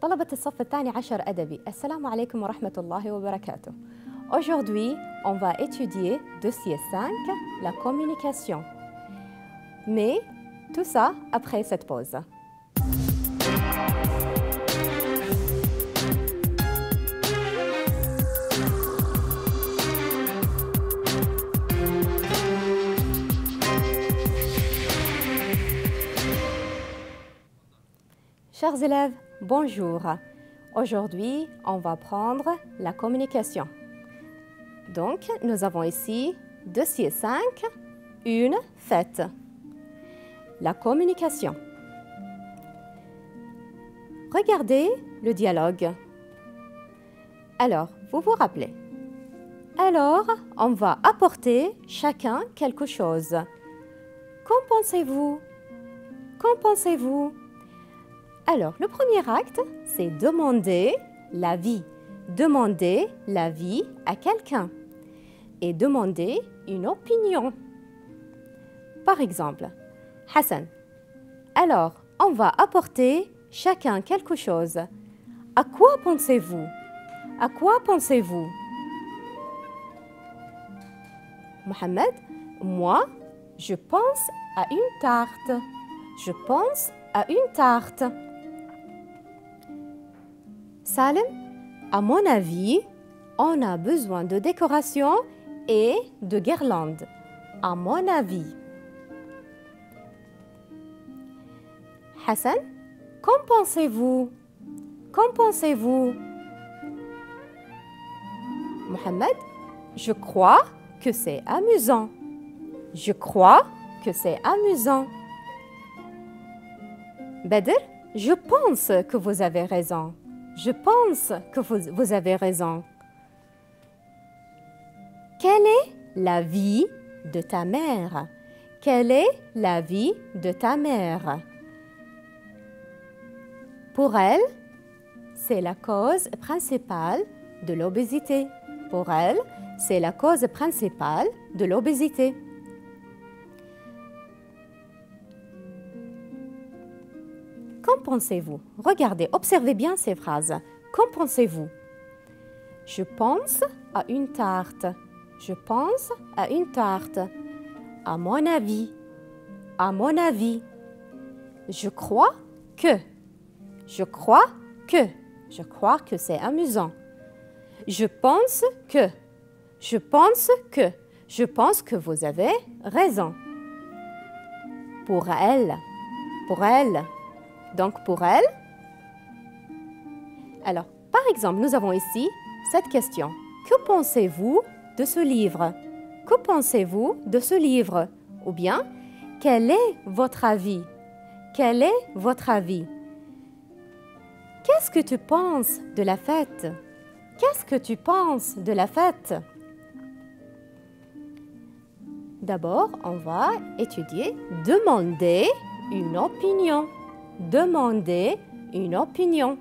طلبة الصف الثاني عشر أدبي، السلام عليكم ورحمة الله وبركاته. Aujourd'hui, on va étudier dossier 5, la communication. Mais tout ça après cette pause. Chers élèves, bonjour. Aujourd'hui, on va prendre la communication. Donc, nous avons ici dossier 5, une fête. La communication. Regardez le dialogue. Alors, vous vous rappelez. Alors, on va apporter chacun quelque chose. Qu'en pensez-vous? Qu'en pensez-vous? Alors, le premier acte, c'est demander l'avis. Demander l'avis à quelqu'un et demander une opinion. Par exemple, Hassan, alors, on va apporter chacun quelque chose. À quoi pensez-vous? À quoi pensez-vous? Mohamed, moi, je pense à une tarte. Je pense à une tarte. Salim, à mon avis, on a besoin de décoration et de guirlandes. À mon avis. Hassan, qu'en pensez-vous? Qu'en pensez-vous? Mohamed, je crois que c'est amusant. Je crois que c'est amusant. Badr, je pense que vous avez raison. Je pense que vous avez raison. Quelle est la vie de ta mère? Quelle est la vie de ta mère? Pour elle, c'est la cause principale de l'obésité. Pour elle, c'est la cause principale de l'obésité. Qu'en pensez-vous? Regardez, observez bien ces phrases. Qu'en pensez-vous? Je pense à une tarte. Je pense à une tarte. À mon avis. À mon avis. Je crois que. Je crois que. Je crois que c'est amusant. Je pense que. Je pense que. Je pense que vous avez raison. Pour elle. Pour elle. Donc, pour elle. Alors, par exemple, nous avons ici cette question. Que pensez-vous de ce livre? Que pensez-vous de ce livre? Ou bien, quel est votre avis? Quel est votre avis? Qu'est-ce que tu penses de la fête? Qu'est-ce que tu penses de la fête? D'abord, on va étudier demander une opinion. Demander une opinion.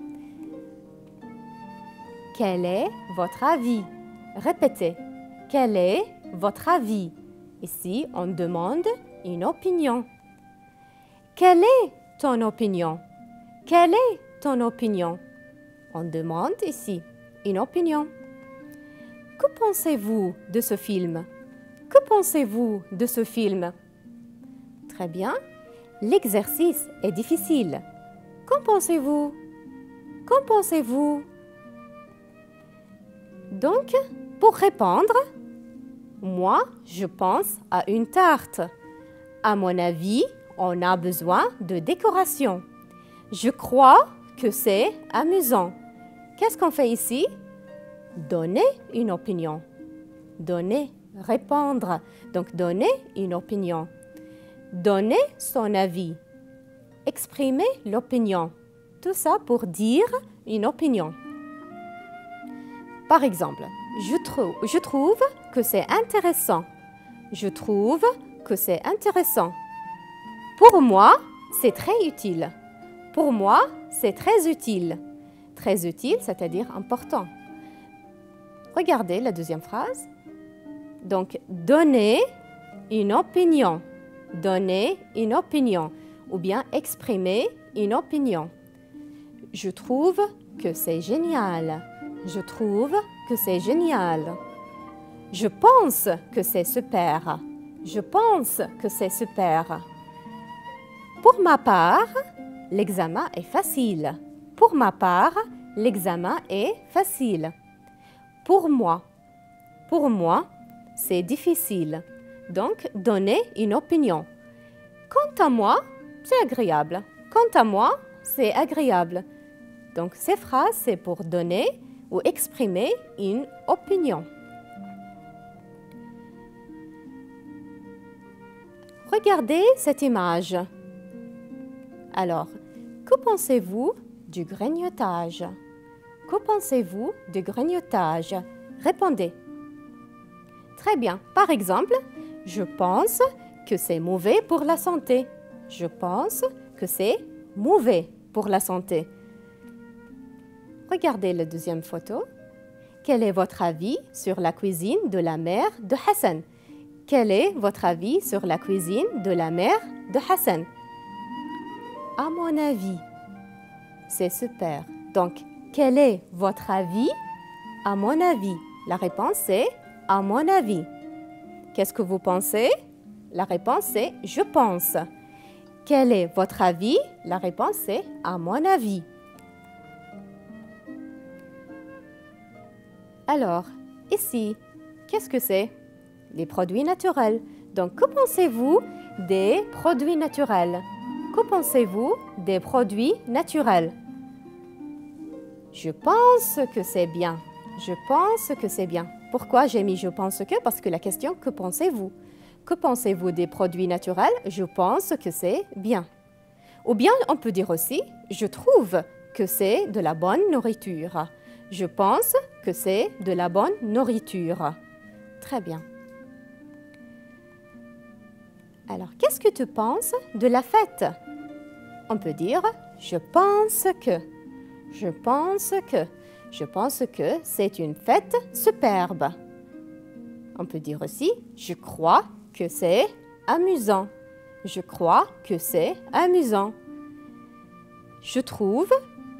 Quel est votre avis? Répétez. Quel est votre avis? Ici, on demande une opinion. Quelle est ton opinion? Quelle est ton opinion? On demande ici une opinion. Que pensez-vous de ce film? Que pensez-vous de ce film? Très bien. L'exercice est difficile. Qu'en pensez-vous? Qu'en pensez-vous? Donc, pour répondre, moi, je pense à une tarte. À mon avis, on a besoin de décoration. Je crois que c'est amusant. Qu'est-ce qu'on fait ici? Donner une opinion. Donner, répondre. Donc, donner une opinion. Donner son avis. Exprimer l'opinion. Tout ça pour dire une opinion. Par exemple, je trouve que c'est intéressant. Je trouve que c'est intéressant. Pour moi, c'est très utile. Pour moi, c'est très utile. Très utile, c'est-à-dire important. Regardez la deuxième phrase. Donc, donner une opinion. Donner une opinion ou bien exprimer une opinion. Je trouve que c'est génial. Je trouve que c'est génial. Je pense que c'est super. Je pense que c'est super. Pour ma part, l'examen est facile. Pour ma part, l'examen est facile. Pour moi, c'est difficile. Donc, donnez une opinion. Quant à moi, c'est agréable. Quant à moi, c'est agréable. Donc, ces phrases, c'est pour donner ou exprimer une opinion. Regardez cette image. Alors, que pensez-vous du grignotage? Que pensez-vous du grignotage? Répondez. Très bien. Par exemple, je pense que c'est mauvais pour la santé. Je pense que c'est mauvais pour la santé. Regardez la deuxième photo. Quel est votre avis sur la cuisine de la mère de Hassan? Quel est votre avis sur la cuisine de la mère de Hassan? À mon avis, c'est super. Donc, quel est votre avis? À mon avis. La réponse est à mon avis. Qu'est-ce que vous pensez? La réponse est je pense. Quel est votre avis? La réponse est à mon avis. Alors, ici, qu'est-ce que c'est? Les produits naturels. Donc, que pensez-vous des produits naturels? Que pensez-vous des produits naturels? Je pense que c'est bien. Je pense que c'est bien. Pourquoi j'ai mis je pense que? Parce que la question, que pensez-vous? Que pensez-vous des produits naturels? Je pense que c'est bien. Ou bien, on peut dire aussi, je trouve que c'est de la bonne nourriture. Je pense que c'est de la bonne nourriture. Très bien. Alors, qu'est-ce que tu penses de la fête? On peut dire, je pense que. Je pense que. Je pense que c'est une fête superbe. On peut dire aussi, je crois que c'est amusant. Je crois que c'est amusant. Je trouve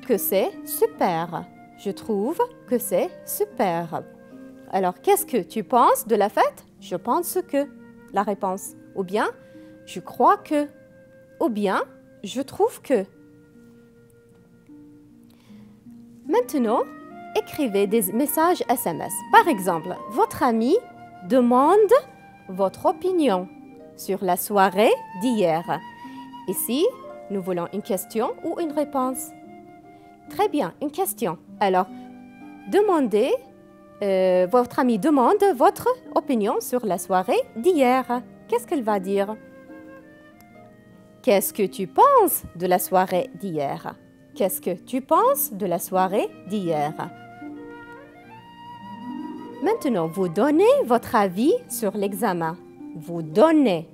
que c'est super. Je trouve que c'est super. Alors, qu'est-ce que tu penses de la fête? Je pense que. La réponse. Ou bien, je crois que. Ou bien, je trouve que. Maintenant, écrivez des messages SMS. Par exemple, votre ami demande votre opinion sur la soirée d'hier. Ici, nous voulons une question ou une réponse. Très bien, une question. Alors, demandez, votre ami demande votre opinion sur la soirée d'hier. Qu'est-ce qu'elle va dire? Qu'est-ce que tu penses de la soirée d'hier? Qu'est-ce que tu penses de la soirée d'hier? Maintenant, vous donnez votre avis sur l'examen. Vous donnez.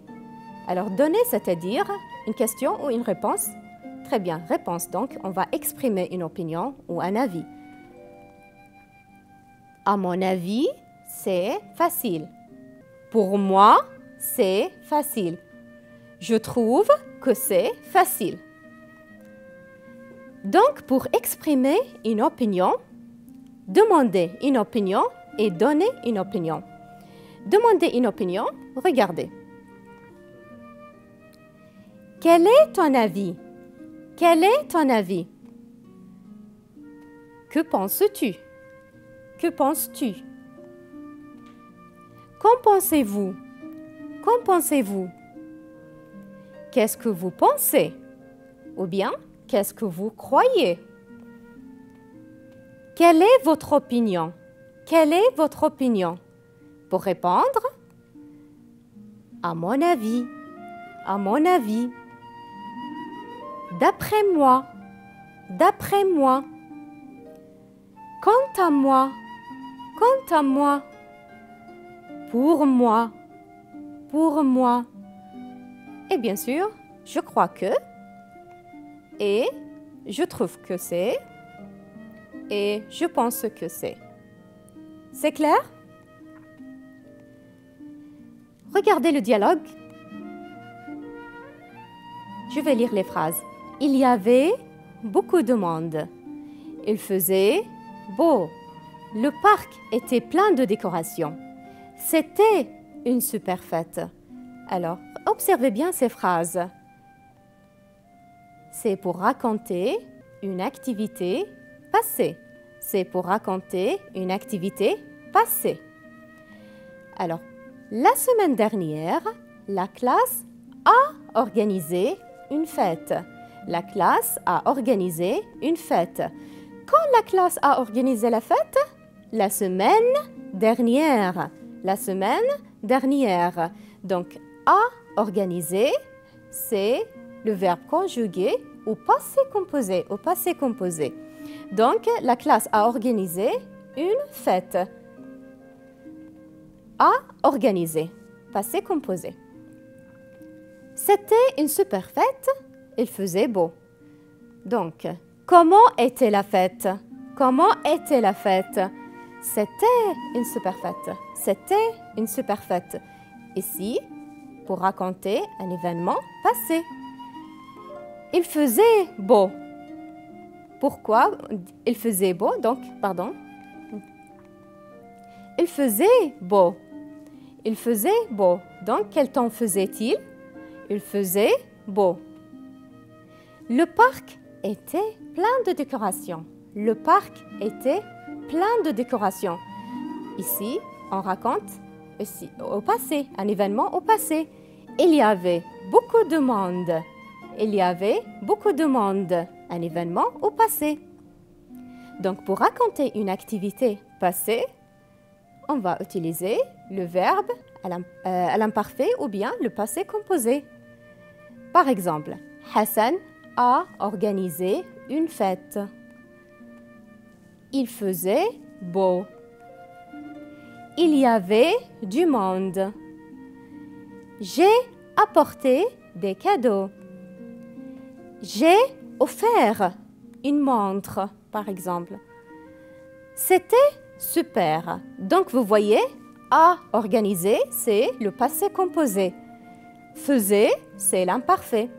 Alors, donner, c'est-à-dire une question ou une réponse? Très bien, réponse. Donc, on va exprimer une opinion ou un avis. À mon avis, c'est facile. Pour moi, c'est facile. Je trouve que c'est facile. Donc, pour exprimer une opinion, demandez une opinion et donnez une opinion. Demandez une opinion, regardez. Quel est ton avis? Quel est ton avis? Que penses-tu? Que penses-tu? Qu'en pensez-vous? Qu'en pensez-vous? Qu'est-ce que vous pensez? Ou bien, qu'est-ce que vous croyez? Quelle est votre opinion? Quelle est votre opinion? Pour répondre, à mon avis, à mon avis. D'après moi, d'après moi. Quant à moi, quant à moi. Pour moi, pour moi. Et bien sûr, je crois que, et je trouve que c'est, et je pense que c'est. C'est clair? Regardez le dialogue. Je vais lire les phrases. Il y avait beaucoup de monde. Il faisait beau. Le parc était plein de décorations. C'était une super fête. Alors, observez bien ces phrases. C'est pour raconter une activité passée. C'est pour raconter une activité passée. Alors, la semaine dernière, la classe a organisé une fête. La classe a organisé une fête. Quand la classe a organisé la fête? La semaine dernière. La semaine dernière. Donc, a organisé, c'est le verbe conjugué au passé composé, au passé composé. Donc, la classe a organisé une fête. A organisé, passé composé. C'était une super fête, il faisait beau. Donc, comment était la fête? Comment était la fête? C'était une super fête. C'était une super fête. Ici, pour raconter un événement passé. Il faisait beau. Pourquoi il faisait beau? Donc, pardon. Il faisait beau. Il faisait beau. Donc, quel temps faisait-il? Il faisait beau. Le parc était plein de décorations. Le parc était plein de décorations. Ici, on raconte ici, au passé, un événement au passé. Il y avait beaucoup de monde. Il y avait beaucoup de monde. Un événement au passé. Donc, pour raconter une activité passée, on va utiliser le verbe à l'imparfait ou bien le passé composé. Par exemple, Hassan a organisé une fête. Il faisait beau. Il y avait du monde. J'ai apporté des cadeaux. J'ai offert une montre, par exemple. C'était super. Donc, vous voyez, a organisé, c'est le passé composé. Faisait, c'est l'imparfait.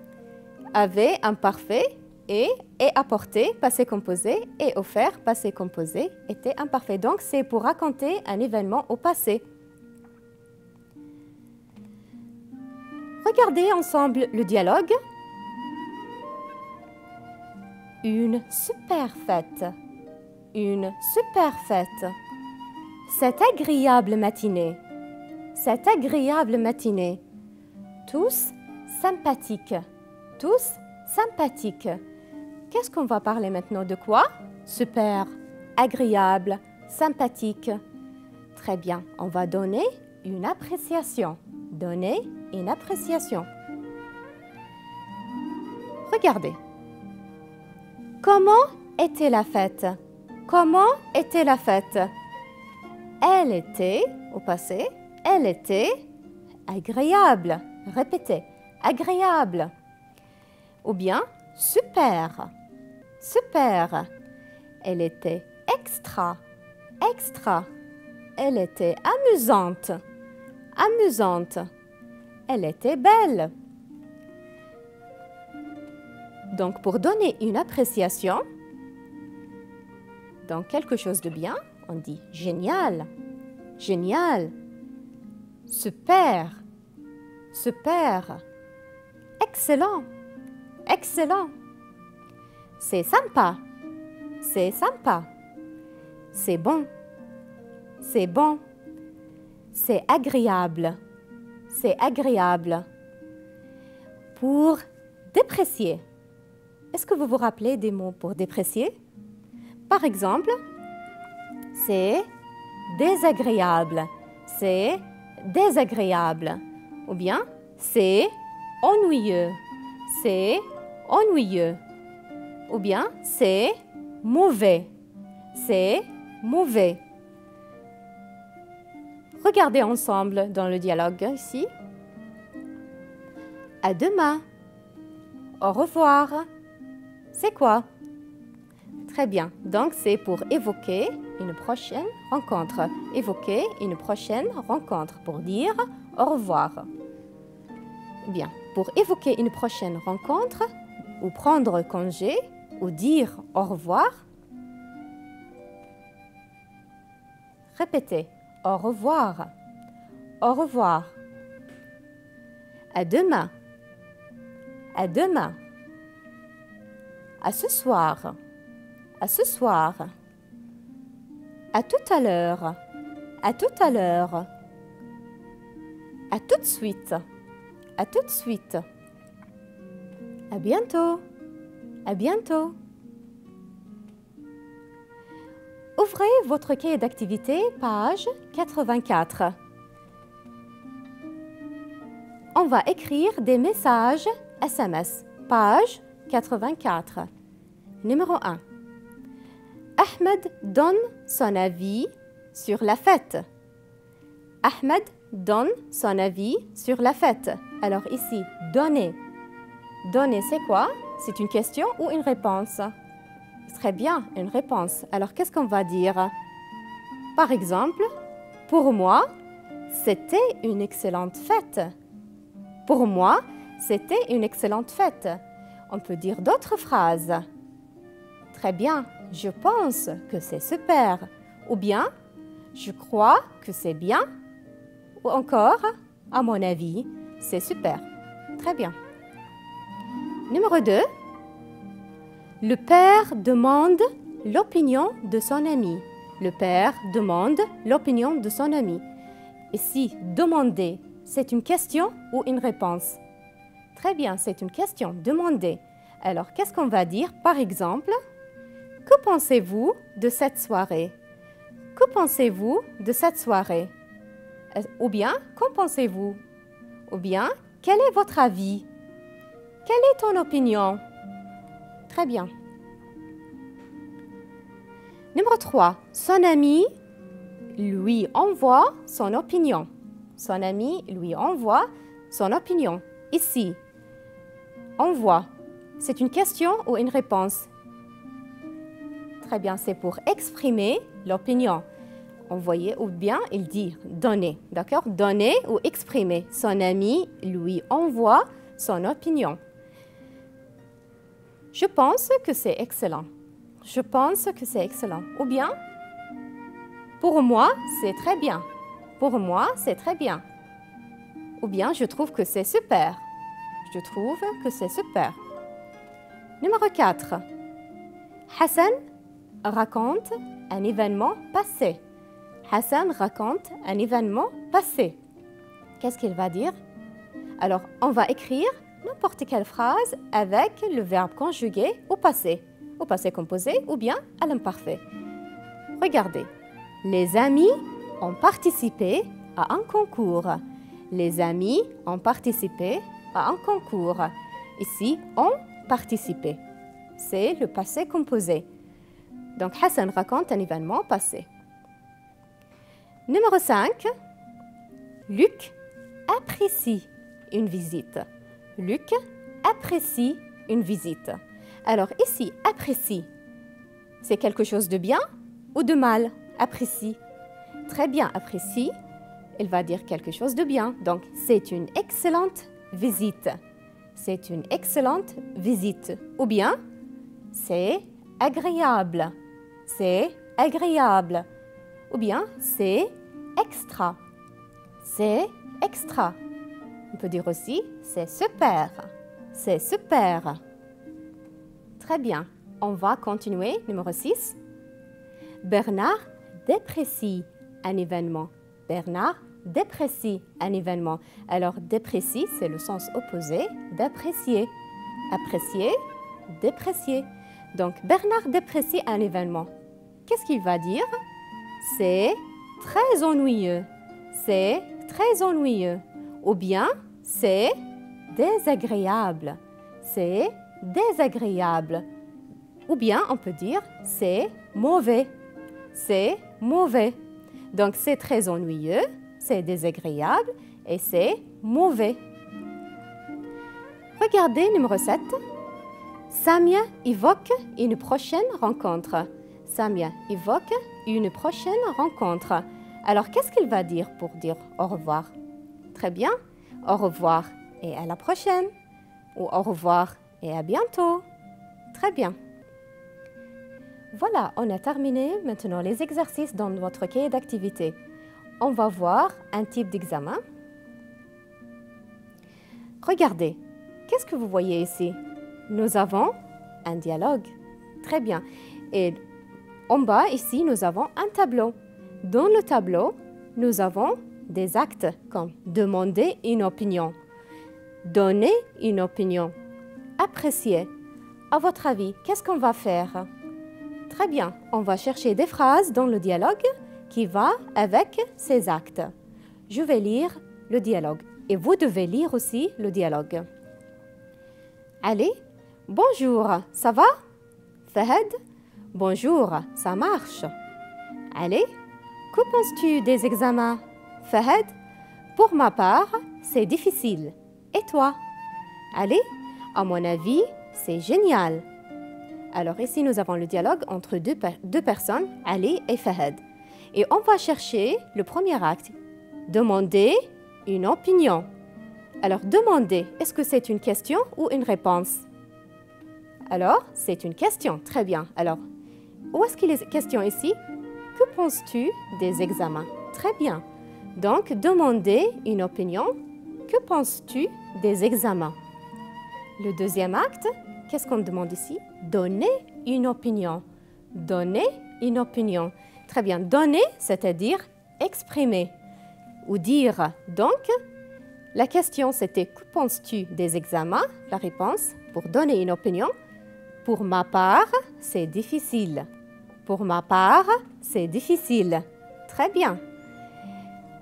Avait, imparfait. Et apporté, passé composé. Et offert, passé composé, était imparfait. Donc, c'est pour raconter un événement au passé. Regardez ensemble le dialogue. Une super fête. Une super fête. Cette agréable matinée. Cette agréable matinée. Tous sympathiques. Tous sympathiques. Qu'est-ce qu'on va parler maintenant de quoi? Super, agréable, sympathique. Très bien, on va donner une appréciation. Donner une appréciation. Regardez. Comment était la fête? Comment était la fête? Elle était, au passé, elle était agréable. Répétez, agréable. Ou bien, super. Super. Elle était extra. Extra. Elle était amusante. Amusante. Elle était belle. Donc, pour donner une appréciation, dans quelque chose de bien, on dit génial, génial, super, super, excellent, excellent, c'est sympa, c'est sympa, c'est bon, c'est bon, c'est agréable, c'est agréable. Pour déprécier, est-ce que vous vous rappelez des mots pour déprécier? Par exemple, c'est désagréable, c'est désagréable. Ou bien, c'est ennuyeux, c'est ennuyeux. Ou bien, c'est mauvais, c'est mauvais. Regardez ensemble dans le dialogue ici. À demain. Au revoir. C'est quoi? Très bien. Donc, c'est pour évoquer une prochaine rencontre. Évoquer une prochaine rencontre pour dire au revoir. Bien. Pour évoquer une prochaine rencontre ou prendre congé, ou dire au revoir. Répétez. Au revoir. Au revoir. À demain. À demain. À ce soir. À ce soir. À tout à l'heure. À tout à l'heure. À tout de suite. À tout de suite. À bientôt. À bientôt. Ouvrez votre cahier d'activité, page 84. On va écrire des messages SMS, page 84. Numéro 1. Ahmed donne son avis sur la fête. Ahmed donne son avis sur la fête. Alors ici, donner. Donner, c'est quoi? C'est une question ou une réponse? Très bien, une réponse. Alors, qu'est-ce qu'on va dire? Par exemple, pour moi, c'était une excellente fête. Pour moi, c'était une excellente fête. On peut dire d'autres phrases. Très bien, je pense que c'est super. Ou bien, je crois que c'est bien. Ou encore, à mon avis, c'est super. Très bien. Numéro 2. Le père demande l'opinion de son ami. Le père demande l'opinion de son ami. Ici, demander, c'est une question ou une réponse? Très bien, c'est une question, demander. Alors, qu'est-ce qu'on va dire? Par exemple, que pensez-vous de cette soirée? Que pensez-vous de cette soirée? Ou bien, qu'en pensez-vous? Ou bien, quel est votre avis? Quelle est ton opinion? Très bien. Numéro 3. Son ami lui envoie son opinion. Son ami lui envoie son opinion. Ici, envoie, c'est une question ou une réponse? Très bien, c'est pour exprimer l'opinion. Envoyer ou bien il dit donner. D'accord? Donner ou exprimer. Son ami lui envoie son opinion. Je pense que c'est excellent. Je pense que c'est excellent. Ou bien, pour moi, c'est très bien. Pour moi, c'est très bien. Ou bien, je trouve que c'est super. Je trouve que c'est super. Numéro 4. Hassan raconte un événement passé. Hassan raconte un événement passé. Qu'est-ce qu'il va dire? Alors, on va écrire n'importe quelle phrase avec le verbe conjugué au passé composé ou bien à l'imparfait. Regardez, les amis ont participé à un concours. Les amis ont participé à un concours. Ici, ont participé. C'est le passé composé. Donc, Hassan raconte un événement passé. Numéro 5. Luc apprécie une visite. Luc apprécie une visite. Alors ici, apprécie, c'est quelque chose de bien ou de mal? Apprécie. Très bien, apprécie, il va dire quelque chose de bien. Donc, c'est une excellente visite. C'est une excellente visite. Ou bien, c'est agréable. C'est agréable. Ou bien, c'est extra. C'est extra. On peut dire aussi, c'est super. C'est super. Très bien. On va continuer. Numéro 6. Bernard déprécie un événement. Bernard déprécie un événement. Alors, déprécie, c'est le sens opposé d'apprécier. Apprécier, déprécier. Donc, Bernard déprécie un événement. Qu'est-ce qu'il va dire? C'est très ennuyeux. C'est très ennuyeux. Ou bien, c'est désagréable. C'est désagréable. Ou bien, on peut dire, c'est mauvais. C'est mauvais. Donc, c'est très ennuyeux, c'est désagréable et c'est mauvais. Regardez numéro 7. Samia évoque une prochaine rencontre. Samia évoque une prochaine rencontre. Alors, qu'est-ce qu'il va dire pour dire au revoir? Très bien. Au revoir et à la prochaine. Ou au revoir et à bientôt. Très bien. Voilà, on a terminé maintenant les exercices dans votre cahier d'activité. On va voir un type d'examen. Regardez, qu'est-ce que vous voyez ici? Nous avons un dialogue. Très bien. Et en bas, ici, nous avons un tableau. Dans le tableau, nous avons des actes comme demander une opinion, donner une opinion, apprécier. À votre avis, qu'est-ce qu'on va faire? Très bien, on va chercher des phrases dans le dialogue qui va avec ces actes. Je vais lire le dialogue et vous devez lire aussi le dialogue. Allez, bonjour, ça va? Fahad, bonjour, ça marche. Allez, que penses-tu des examens? Fahad, pour ma part, c'est difficile. Et toi? Allez, à mon avis, c'est génial. Alors ici, nous avons le dialogue entre deux personnes, Ali et Fahad. Et on va chercher le premier acte. Demander une opinion. Alors, demander, est-ce que c'est une question ou une réponse? Alors, c'est une question. Très bien. Alors, où est-ce qu'il est question ici? Que penses-tu des examens? Très bien. Donc, demander une opinion. Que penses-tu des examens? Le deuxième acte, qu'est-ce qu'on demande ici? Donner une opinion. Donner une opinion. Très bien. Donner, c'est-à-dire exprimer ou dire. Donc, la question, c'était que penses-tu des examens? La réponse, pour donner une opinion. Pour ma part, c'est difficile. Pour ma part, c'est difficile. Très bien.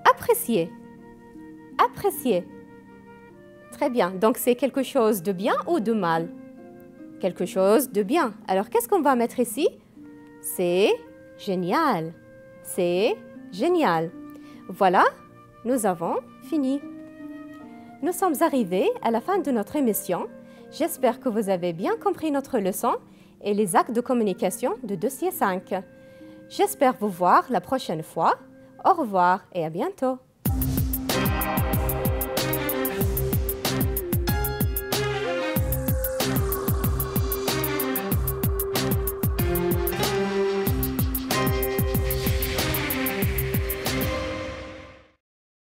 Apprécier. Apprécier. Très bien. Donc, c'est quelque chose de bien ou de mal? Quelque chose de bien. Alors, qu'est-ce qu'on va mettre ici? C'est génial. C'est génial. Voilà, nous avons fini. Nous sommes arrivés à la fin de notre émission. J'espère que vous avez bien compris notre leçon et les actes de communication de dossier 5. J'espère vous voir la prochaine fois. Au revoir et à bientôt.